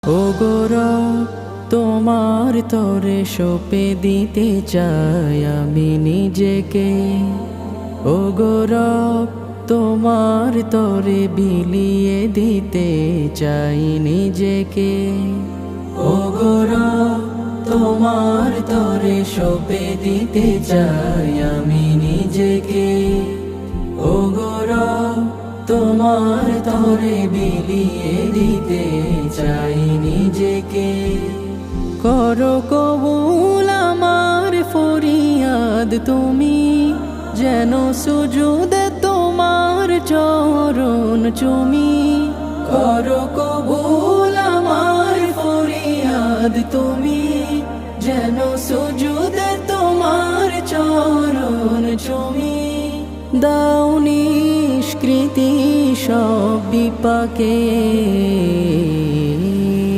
ও গৌরব তোমার তরে সঁপে দিতে চাই আমি নিজেকে। ও গৌরব তোমার তরে বিলিয়ে দিতে চাই নিজেকে। ও গৌরব তোমার তরে সঁপে দিতে চাই আমি নিজেকে। ও গৌরব তোমার তরে বিলিয়ে দিতে চাই নিজেকে। করো কবুল আমার ফরিয়াদ তুমি, যেন সুজুদে তোমার চরণ চুমি। করো কবুল আমার ফরিয়াদ তুমি, যেন সুজুদে তোমার চরণ চুমি। দাও নিষ্কৃতি সব বিপাকে